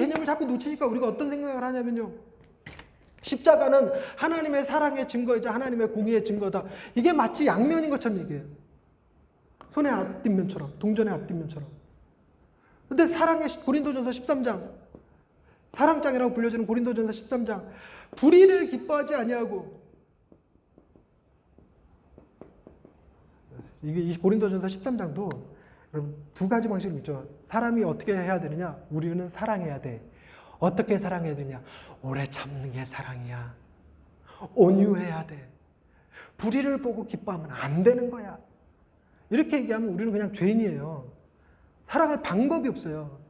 개념을 자꾸 놓치니까 우리가 어떤 생각을 하냐면요. 십자가는 하나님의 사랑의 증거이자 하나님의 공의의 증거다. 이게 마치 양면인 것처럼 얘기해요. 손의 앞뒷면처럼, 동전의 앞뒷면처럼. 근데 사랑의 고린도전서 13장, 사랑장이라고 불려지는 고린도전서 13장, 불의를 기뻐하지 아니하고, 이게 이 고린도전서 13장도 여러분 두 가지 방식으로 있죠. 사람이 어떻게 해야 되느냐? 우리는 사랑해야 돼. 어떻게 사랑해야 되냐? 오래 참는 게 사랑이야. 온유해야 돼. 불의를 보고 기뻐하면 안 되는 거야. 이렇게 얘기하면 우리는 그냥 죄인이에요. 사랑할 방법이 없어요.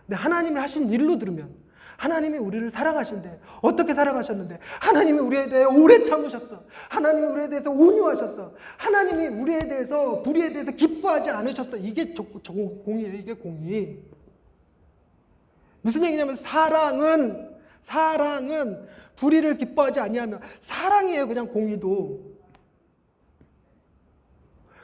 근데 하나님이 하신 일로 들으면 하나님이 우리를 사랑하신대. 어떻게 사랑하셨는데? 하나님이 우리에 대해 오래 참으셨어. 하나님이 우리에 대해서 온유하셨어. 하나님이 우리에 대해서 불의에 대해서 기뻐하지 않으셨어. 이게 공의예요. 이게 공의. 무슨 얘기냐면 사랑은 불의를 기뻐하지 아니하면 사랑이에요. 그냥 공의도.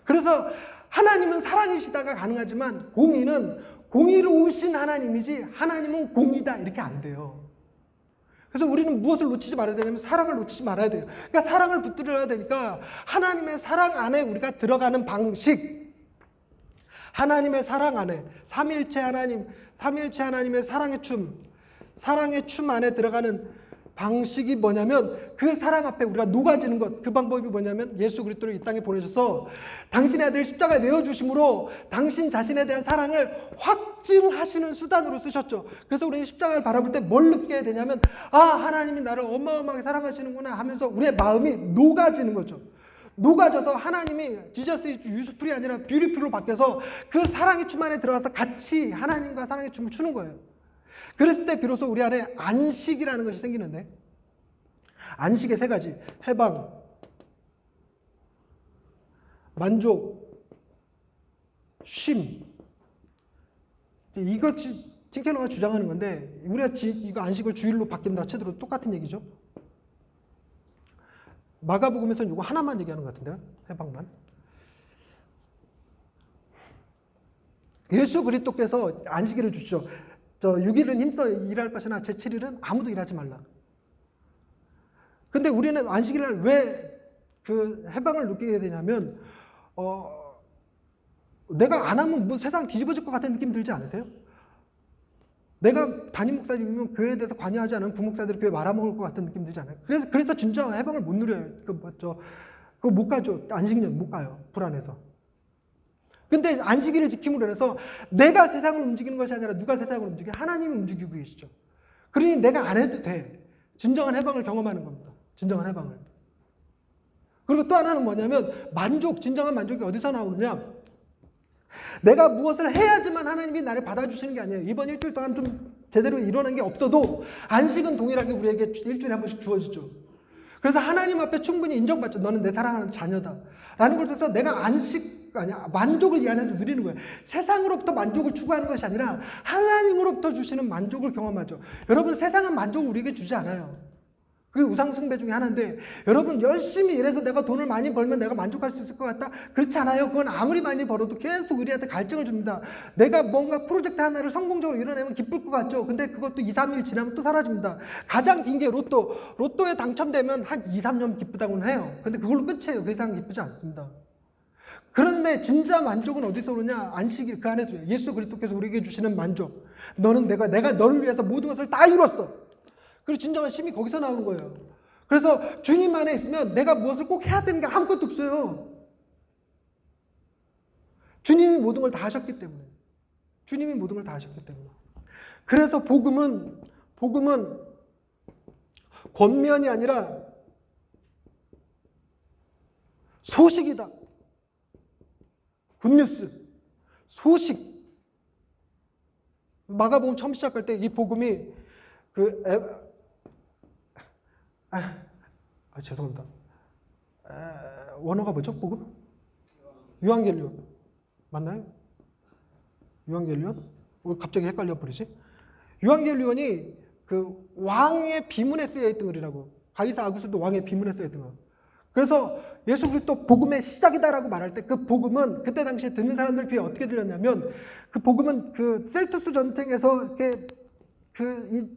그래서 하나님은 사랑이시다가 가능하지만 공의는 공의로우신 하나님이지 하나님은 공의다 이렇게 안 돼요. 그래서 우리는 무엇을 놓치지 말아야 되냐면 사랑을 놓치지 말아야 돼요. 그러니까 사랑을 붙들어야 되니까 하나님의 사랑 안에 우리가 들어가는 방식, 하나님의 사랑 안에 삼일체 하나님의 사랑의 춤 안에 들어가는 방식이 뭐냐면 그 사랑 앞에 우리가 녹아지는 것, 그 방법이 뭐냐면 예수 그리스도를 이 땅에 보내셔서 당신의 아들을 십자가에 내어주심으로 당신 자신에 대한 사랑을 확증하시는 수단으로 쓰셨죠. 그래서 우리는 십자가를 바라볼 때 뭘 느끼게 되냐면 하나님이 나를 어마어마하게 사랑하시는구나 하면서 우리의 마음이 녹아지는 거죠. 녹아져서 하나님이 지저스 유스풀이 아니라 뷰티풀로 바뀌어서 그 사랑의 춤 안에 들어가서 같이 하나님과 사랑의 춤을 추는 거예요. 그랬을 때 비로소 우리 안에 안식이라는 것이 생기는데, 안식의 세 가지, 해방, 만족, 쉼. 이것이 틴켈러가 주장하는 건데 우리가 이거 안식을 주일로 바뀐다 치더라도 똑같은 얘기죠. 마가복음에서는 이거 하나만 얘기하는 것 같은데요. 해방만. 예수 그리스도께서 안식일을 주시죠. 6일은 힘써 일할 것이나 제7일은 아무도 일하지 말라. 근데 우리는 안식일날 왜 그 해방을 느끼게 되냐면 내가 안 하면 뭐 세상 뒤집어질 것 같은 느낌 들지 않으세요? 내가 담임 목사님이면 교회에 대해서 관여하지 않은 부목사들이 교회 말아먹을 것 같은 느낌 들지 않아요? 그래서 진짜 해방을 못 누려요. 그거 못 가죠. 안식일 못 가요. 불안해서. 근데 안식일을 지킴으로 해서 내가 세상을 움직이는 것이 아니라 누가 세상을 움직여? 하나님이 움직이고 계시죠. 그러니 내가 안 해도 돼. 진정한 해방을 경험하는 겁니다. 진정한 해방을. 그리고 또 하나는 뭐냐면 진정한 만족이 어디서 나오느냐? 내가 무엇을 해야지만 하나님이 나를 받아주시는 게 아니에요. 이번 일주일 동안 좀 제대로 일어난 게 없어도 안식은 동일하게 우리에게 일주일에 한 번씩 주어지죠. 그래서 하나님 앞에 충분히 인정받죠. 너는 내 사랑하는 자녀다. 라는 걸 통해서 내가 만족을 이 안에서 누리는 거예요. 세상으로부터 만족을 추구하는 것이 아니라 하나님으로부터 주시는 만족을 경험하죠. 여러분, 세상은 만족을 우리에게 주지 않아요. 그게 우상숭배 중에 하나인데, 여러분 열심히 일해서 내가 돈을 많이 벌면 내가 만족할 수 있을 것 같다? 그렇지 않아요. 그건 아무리 많이 벌어도 계속 우리한테 갈증을 줍니다. 내가 뭔가 프로젝트 하나를 성공적으로 이뤄내면 기쁠 것 같죠. 근데 그것도 2, 3일 지나면 또 사라집니다. 가장 긴 게 로또에 당첨되면 한 2, 3년 기쁘다고는 해요. 근데 그걸로 끝이에요. 그 이상 기쁘지 않습니다. 그런데 진짜 만족은 어디서 오느냐? 안식일 그 안에서 예수 그리스도께서 우리에게 주시는 만족. 너는 내가 너를 위해서 모든 것을 다 이뤘어. 그리고 진정한 쉼이 거기서 나오는 거예요. 그래서 주님 안에 있으면 내가 무엇을 꼭 해야 되는 게 아무것도 없어요. 주님이 모든 걸 다 하셨기 때문에. 주님이 모든 걸 다 하셨기 때문에. 그래서 복음은 권면이 아니라 소식이다. 굿뉴스, 소식. 마가복음 처음 시작할 때 이 복음이 죄송합니다. 원어가 뭐죠? 복음? 유한겔리온 맞나요? 유한겔리온? 왜 갑자기 헷갈려 버리지? 유한겔리온이 그 왕의 비문에 쓰여 있던 글이라고. 가이사 아구스도 왕의 비문에 쓰여 있던 거. 그래서 예수 그리스도 복음의 시작이다라고 말할 때 그 복음은 그때 당시에 듣는 사람들 귀에 어떻게 들렸냐면 그 복음은 그 셀투스 전쟁에서 이렇게 이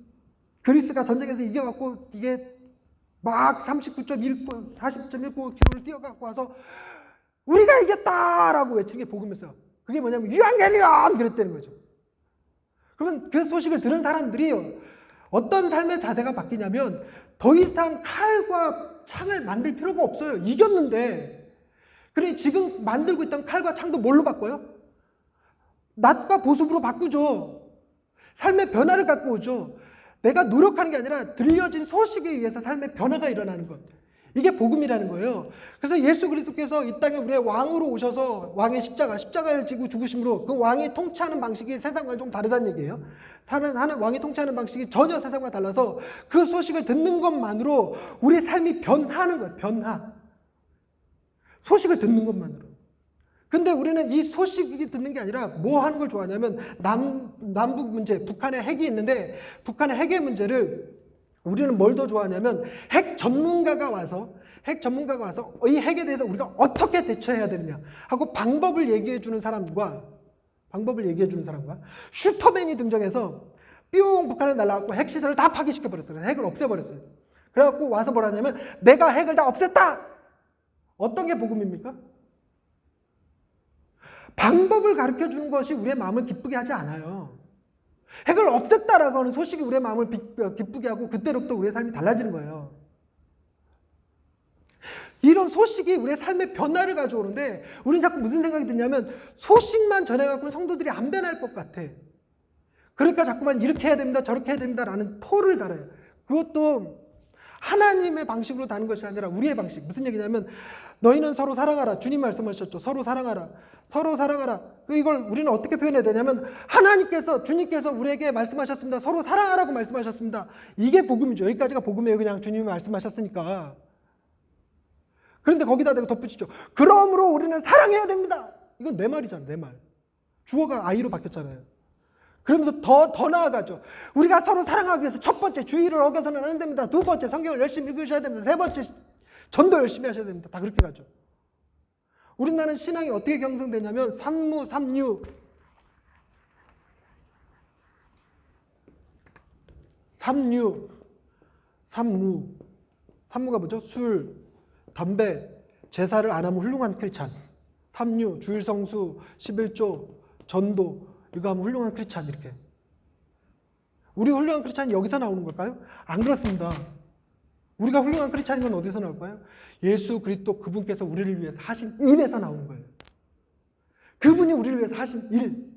그리스가 전쟁에서 이겨갖고 이게 막 40.19km를 뛰어갖고 와서 우리가 이겼다라고 외친 게 복음이었어요. 그게 뭐냐면 유앙겔리온 그랬다는 거죠. 그러면 그 소식을 들은 사람들이 어떤 삶의 자세가 바뀌냐면 더 이상 칼과 창을 만들 필요가 없어요. 이겼는데. 그래 지금 만들고 있던 칼과 창도 뭘로 바꿔요? 낫과 보습으로 바꾸죠. 삶의 변화를 갖고 오죠. 내가 노력하는 게 아니라 들려진 소식에 의해서 삶의 변화가 일어나는 것. 이게 복음이라는 거예요. 그래서 예수 그리스도께서 이 땅에 우리의 왕으로 오셔서 왕의 십자가를 지고 죽으심으로 그 왕이 통치하는 방식이 세상과는 좀 다르다는 얘기예요. 하는 왕이 통치하는 방식이 전혀 세상과 달라서 그 소식을 듣는 것만으로 우리의 삶이 변하는 거예요. 변화. 소식을 듣는 것만으로. 근데 우리는 이 소식이 듣는 게 아니라 뭐 하는 걸 좋아하냐면 남북 문제, 북한에 핵이 있는데 북한의 핵의 문제를 우리는 뭘 더 좋아하냐면 핵 전문가가 와서 이 핵에 대해서 우리가 어떻게 대처해야 되느냐 하고 방법을 얘기해 주는 사람과 슈퍼맨이 등장해서 뿅 북한에 날아가고 핵시설을 다 파괴시켜 버렸어요. 핵을 없애버렸어요. 그래갖고 와서 뭐라냐면 내가 핵을 다 없앴다. 어떤 게 복음입니까? 방법을 가르쳐 주는 것이 우리의 마음을 기쁘게 하지 않아요. 핵을 없앴다라고 하는 소식이 우리의 마음을 기쁘게 하고 그때로부터 우리의 삶이 달라지는 거예요. 이런 소식이 우리의 삶의 변화를 가져오는데 우리는 자꾸 무슨 생각이 드냐면 소식만 전해갖고는 성도들이 안 변할 것 같아. 그러니까 자꾸만 이렇게 해야 됩니다. 저렇게 해야 됩니다. 라는 토를 달아요. 그것도 하나님의 방식으로 다는 것이 아니라 우리의 방식. 무슨 얘기냐면 너희는 서로 사랑하라. 주님 말씀하셨죠. 서로 사랑하라. 서로 사랑하라. 이걸 우리는 어떻게 표현해야 되냐면 주님께서 우리에게 말씀하셨습니다. 서로 사랑하라고 말씀하셨습니다. 이게 복음이죠. 여기까지가 복음이에요. 그냥 주님이 말씀하셨으니까. 그런데 거기다 대고 덧붙이죠. 그러므로 우리는 사랑해야 됩니다. 이건 내 말이잖아. 내 말. 주어가 I로 바뀌었잖아요. 그러면서 더 나아가죠. 우리가 서로 사랑하기 위해서 첫 번째 주의를 어겨서는 안 됩니다. 두 번째 성경을 열심히 읽으셔야 됩니다. 세 번째 전도 열심히 하셔야 됩니다. 다 그렇게 가죠. 우리나라는 신앙이 어떻게 형성되냐면 삼무. 삼무가 뭐죠? 술, 담배, 제사를 안 하면 훌륭한 크리스찬. 삼류, 주일성수, 11조, 전도 이거 하면 훌륭한 크리스찬 이렇게. 우리 훌륭한 크리스찬이 여기서 나오는 걸까요? 안 그렇습니다. 우리가 훌륭한 크리스찬인 건 어디서 나올까요? 예수 그리스도 그분께서 우리를 위해서 하신 일에서 나오는 거예요. 그분이 우리를 위해서 하신 일.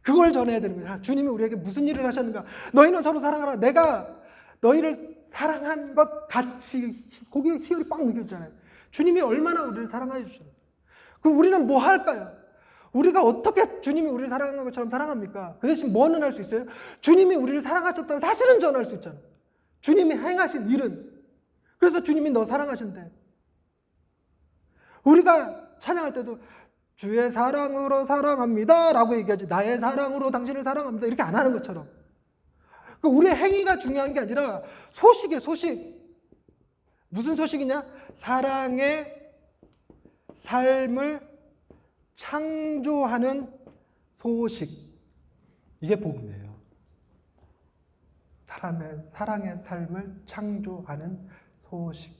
그걸 전해야 되는 거예요. 주님이 우리에게 무슨 일을 하셨는가? 너희는 서로 사랑하라. 내가 너희를 사랑한 것 같이. 거기에 희열이 빡 느껴지잖아요. 주님이 얼마나 우리를 사랑해 주셨나요? 그럼 우리는 뭐 할까요? 우리가 어떻게 주님이 우리를 사랑한 것처럼 사랑합니까? 그 대신 뭐는 할 수 있어요? 주님이 우리를 사랑하셨다는 사실은 전할 수 있잖아요. 주님이 행하신 일은. 그래서 주님이 너 사랑하신대. 우리가 찬양할 때도 주의 사랑으로 사랑합니다 라고 얘기하지 나의 사랑으로 당신을 사랑합니다 이렇게 안 하는 것처럼. 우리의 행위가 중요한 게 아니라 소식이에요. 소식. 무슨 소식이냐? 사랑의 삶을 창조하는 소식. 이게 복음이에요. 사랑의 삶을 창조하는 소식.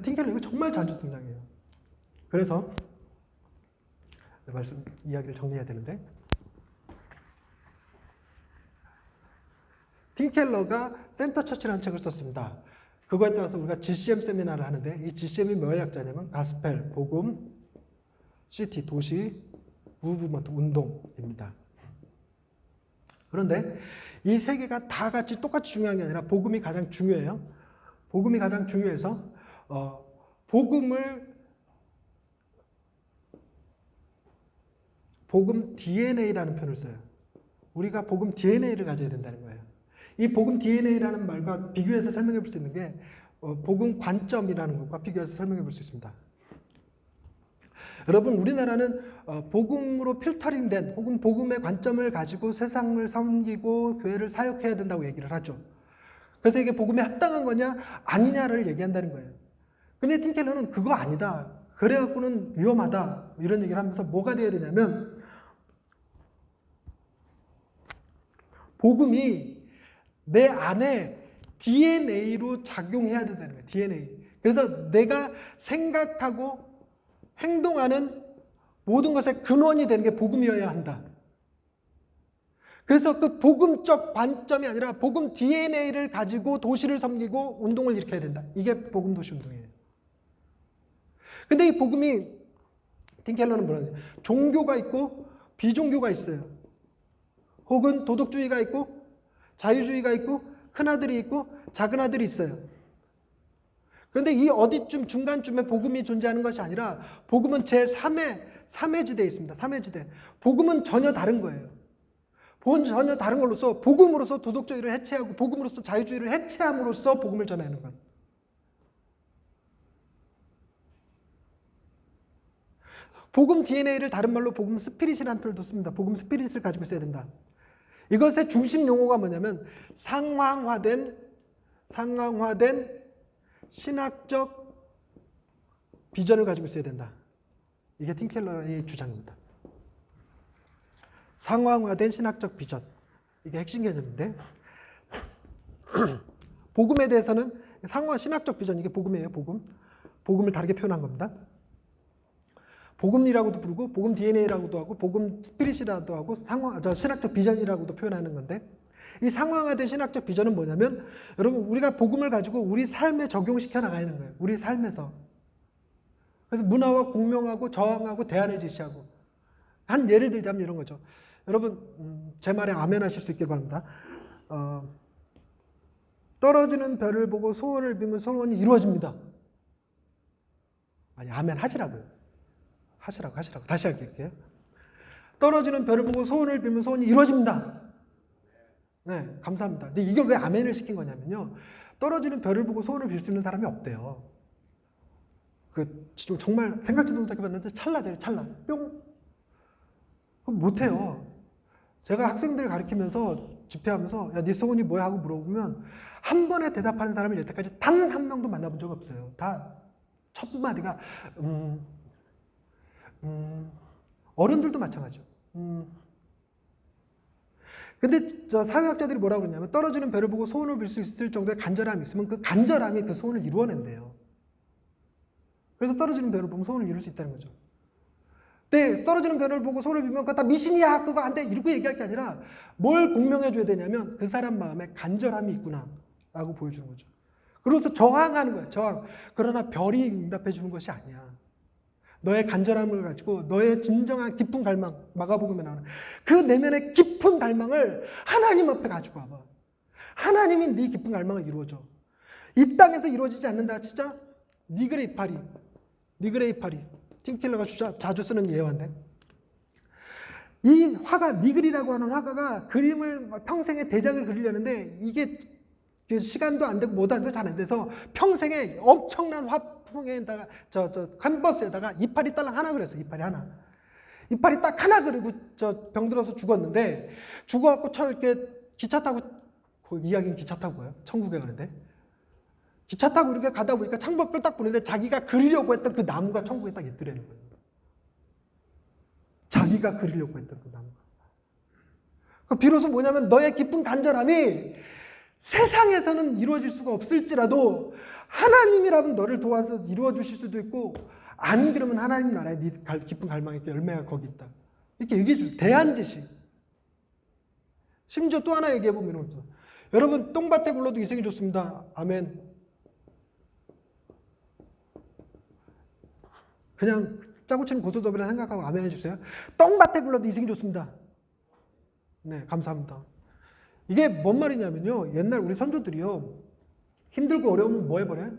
틴켈러 이거 정말 자주 등장해요. 그래서 이야기를 정리해야 되는데 틴켈러가 센터처치라는 책을 썼습니다. 그거에 따라서 우리가 GCM 세미나를 하는데 이 GCM이 몇 약자냐면 가스펠, 복음, 시티, 도시, 무브먼트, 운동입니다. 그런데 이 세 개가 다 같이 똑같이 중요한 게 아니라 복음이 가장 중요해요. 복음이 가장 중요해서 복음 DNA라는 표현을 써요. 우리가 복음 DNA를 가져야 된다는 거예요. 이 복음 DNA라는 말과 비교해서 설명해 볼 수 있는 게 복음 관점이라는 것과 비교해서 설명해 볼 수 있습니다. 여러분 우리나라는 복음으로 필터링된 혹은 복음의 관점을 가지고 세상을 섬기고 교회를 사역해야 된다고 얘기를 하죠. 그래서 이게 복음에 합당한 거냐 아니냐를 얘기한다는 거예요. 근데 틴켈러는 그거 아니다. 그래갖고는 위험하다. 이런 얘기를 하면서 뭐가 돼야 되냐면 복음이 내 안에 DNA로 작용해야 된다는 거예요. DNA. 그래서 내가 생각하고 행동하는 모든 것의 근원이 되는 게 복음이어야 한다. 그래서 그 복음적 관점이 아니라 복음 DNA를 가지고 도시를 섬기고 운동을 일으켜야 된다. 이게 복음 도시 운동이에요. 근데 이 복음이 틴켈러는 뭐라냐? 종교가 있고 비종교가 있어요. 혹은 도덕주의가 있고 자유주의가 있고 큰아들이 있고 작은아들이 있어요. 그런데 이 어디쯤 중간쯤에 복음이 존재하는 것이 아니라 복음은 제3의 지대에 있습니다. 3의 지대. 복음은 전혀 다른 거예요. 복음은 전혀 다른 걸로서 복음으로서 도덕주의를 해체하고 복음으로서 자유주의를 해체함으로써 복음을 전하는 것. 복음 DNA를 다른 말로 복음 스피릿이라는 표현도 씁니다. 복음 스피릿을 가지고 있어야 된다. 이것의 중심 용어가 뭐냐면 상황화된 신학적 비전을 가지고 있어야 된다. 이게 틴켈러의 주장입니다. 상황화된 신학적 비전. 이게 핵심 개념인데 복음에 대해서는 신학적 비전, 이게 복음이에요. 복음을 다르게 표현한 겁니다. 복음이라고도 부르고 복음 DNA라고도 하고 복음 스피릿이라고도 하고 신학적 비전이라고도 표현하는 건데, 이 상황화된 신학적 비전은 뭐냐면 여러분, 우리가 복음을 가지고 우리 삶에 적용시켜 나가는 거예요. 우리 삶에서. 그래서 문화와 공명하고 저항하고 대안을 제시하고. 한 예를 들자면 이런 거죠. 여러분, 제 말에 아멘 하실 수 있길 바랍니다. 떨어지는 별을 보고 소원을 빌면 소원이 이루어집니다. 아니, 아멘 하시라고요. 하시라고. 다시 할게요. 떨어지는 별을 보고 소원을 빌면 소원이 이루어집니다. 네, 감사합니다. 근데 이걸 왜 아멘을 시킨 거냐면요. 떨어지는 별을 보고 소원을 빌 수 있는 사람이 없대요. 정말 생각지도 못하게 봤는데 찰나돼요. 찰나. 뿅. 그럼 못해요. 제가 학생들 가르치면서 집회하면서 야, 네 소원이 뭐야 하고 물어보면 한 번에 대답하는 사람을 여태까지 단 한 명도 만나본 적 없어요. 다 첫 마디가 어른들도 마찬가지죠. 근데 저 사회학자들이 뭐라고 그러냐면 떨어지는 별을 보고 소원을 빌 수 있을 정도의 간절함이 있으면 그 간절함이 그 소원을 이루어낸대요. 그래서 떨어지는 별을 보면 소원을 이룰 수 있다는 거죠. 근데 떨어지는 별을 보고 소원을 빌면 그거 다 미신이야, 그거 안 돼, 이렇게 얘기할 게 아니라 뭘 공명해줘야 되냐면 그 사람 마음에 간절함이 있구나 라고 보여주는 거죠. 그래서 저항하는 거예요. 저항. 그러나 별이 응답해 주는 것이 아니야. 너의 간절함을 가지고 너의 진정한 깊은 갈망, 마가복음에 나오는 그 내면의 깊은 갈망을 하나님 앞에 가지고 와봐. 하나님이 네 깊은 갈망을 이루어줘. 이 땅에서 이루어지지 않는다. 진짜 니그레 이파리. 틴켈러가 자주 쓰는 예화인데, 이 화가, 니글이라고 하는 화가가 그림을 평생에 대작을 그리려는데 이게 시간도 안 되고 뭐도 안 되고 잘 안 돼서 평생에 엄청난 화풍에다가 캔버스에다가 이파리 딸랑 하나 그렸어요. 이파리 딱 하나 그리고 병들어서 죽었는데, 죽어갖고 이렇게 기차 타고, 그 이야기는 기차 타고 가요. 천국에 가는데 기차 타고 이렇게 가다 보니까 창밖을 딱 보는데 자기가 그리려고 했던 그 나무가 천국에 딱 있더라는 거예요. 자기가 그리려고 했던 그 나무가. 비로소 뭐냐면 너의 깊은 간절함이 세상에서는 이루어질 수가 없을지라도 하나님이라면 너를 도와서 이루어 주실 수도 있고, 안 그러면 하나님 나라에 네 깊은 갈망의 열매가 거기 있다. 이렇게 얘기해 주세요. 대안제시. 심지어 또 하나 얘기해 보면 이런 거죠. 여러분, 똥밭에 굴러도 이생이 좋습니다. 아멘. 그냥 짜고 치는 고소톱이라 생각하고 아멘 해주세요. 똥밭에 굴러도 이생이 좋습니다. 네, 감사합니다. 이게 뭔 말이냐면요, 옛날 우리 선조들이요, 힘들고 어려우면 뭐 해버려요?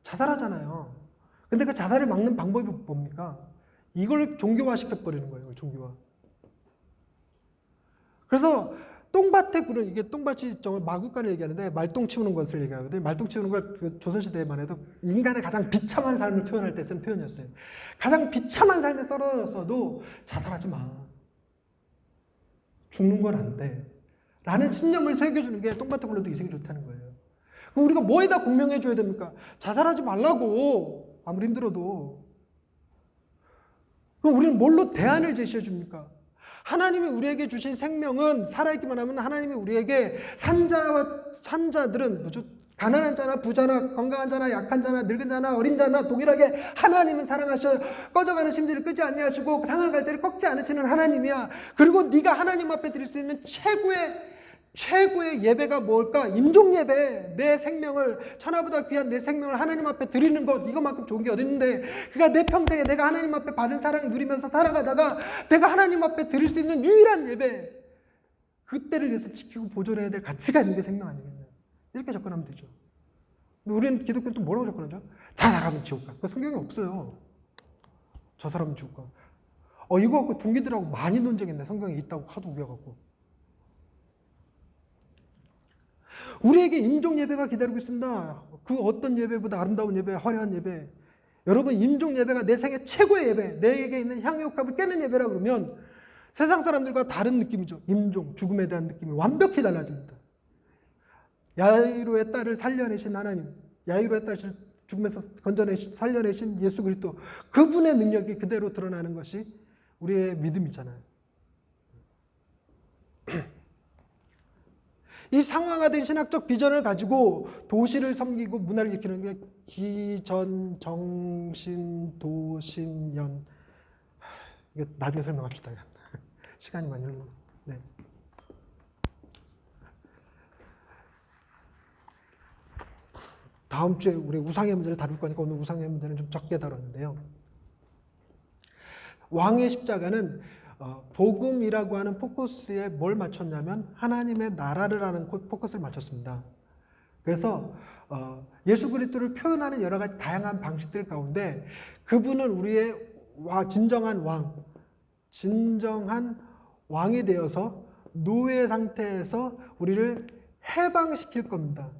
자살하잖아요. 근데 그 자살을 막는 방법이 뭡니까? 이걸 종교화시켜버리는 거예요. 종교화. 그래서 똥밭에 굴은, 이게 똥밭이 정말 마구간을 얘기하는데 말똥 치우는 것을 얘기하거든요. 말똥 치우는 걸 그 조선시대에만 해도 인간의 가장 비참한 삶을 표현할 때 쓰는 표현이었어요. 가장 비참한 삶에 떨어졌어도 자살하지 마. 죽는 건 안 돼. 라는 신념을 새겨주는 게 똥밭에 굴러도 이생이 좋다는 거예요. 그럼 우리가 뭐에다 공명해줘야 됩니까? 자살하지 말라고. 아무리 힘들어도. 그럼 우리는 뭘로 대안을 제시해 줍니까? 하나님이 우리에게 주신 생명은 살아있기만 하면 하나님이 우리에게 산자들은 뭐죠? 가난한 자나 부자나 건강한 자나 약한 자나 늙은 자나 어린 자나 동일하게 하나님은 사랑하셔. 꺼져가는 심지를 끄지 아니하시고 상한 갈대를 꺾지 않으시는 하나님이야. 그리고 네가 하나님 앞에 드릴 수 있는 최고의 예배가 뭘까? 임종 예배. 내 생명을, 천하보다 귀한 내 생명을 하나님 앞에 드리는 것, 이것만큼 좋은 게 어디 있는데, 그가 내 평생에 내가 하나님 앞에 받은 사랑 누리면서 살아가다가 내가 하나님 앞에 드릴 수 있는 유일한 예배, 그때를 위해서 지키고 보존해야 될 가치가 있는 게 생명 아니겠냐. 이렇게 접근하면 되죠. 근데 우리는 기독교는 또 뭐라고 접근하죠? 저 사람은 지옥 가. 그 성경에 없어요. 저 사람은 지옥 가. 이거 갖고 동기들하고 많이 논쟁했네. 성경에 있다고 하도 우겨갖고. 우리에게 임종 예배가 기다리고 있습니다. 그 어떤 예배보다 아름다운 예배, 화려한 예배. 여러분, 임종 예배가 내 생애 최고의 예배, 내게 있는 향유옥합을 깨는 예배라 그러면 세상 사람들과 다른 느낌이죠. 임종, 죽음에 대한 느낌이 완벽히 달라집니다. 야이로의 딸을 살려내신 하나님, 야이로의 딸을 죽음에서 살려내신 예수 그리스도, 그분의 능력이 그대로 드러나는 것이 우리의 믿음이잖아요. 이 상황화된 신학적 비전을 가지고 도시를 섬기고 문화를 지키는 게 기전, 정신, 도신연. 이거 나중에 설명합시다. 시간이 많이 흘러. 네. 다음 주에 우리 우상의 문제를 다룰 거니까 오늘 우상의 문제는 좀 적게 다뤘는데요. 왕의 십자가는 복음이라고 하는 포커스에 뭘 맞췄냐면 하나님의 나라를 하는 포커스를 맞췄습니다. 그래서 예수 그리스도를 표현하는 여러 가지 다양한 방식들 가운데 그분은 우리의 진정한 왕이 되어서 노예 상태에서 우리를 해방시킬 겁니다.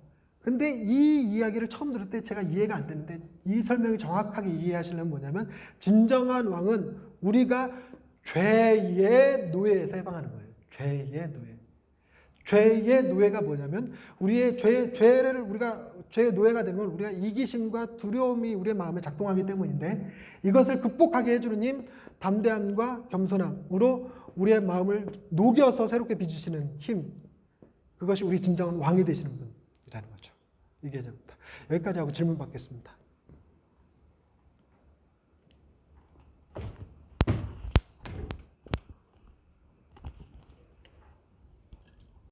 근데 이 이야기를 처음 들을 때 제가 이해가 안 되는데, 이 설명이 정확하게 이해하시려면 뭐냐면, 진정한 왕은 우리가 죄의 노예에서 해방하는 거예요. 죄의 노예. 죄의 노예가 뭐냐면, 우리의 죄의 노예가 되면 우리가 이기심과 두려움이 우리의 마음에 작동하기 때문인데, 이것을 극복하게 해주는 힘, 담대함과 겸손함으로 우리의 마음을 녹여서 새롭게 빚으시는 힘, 그것이 우리 진정한 왕이 되시는 분이라는 거죠. 이게 됩니다. 여기까지 하고 질문 받겠습니다.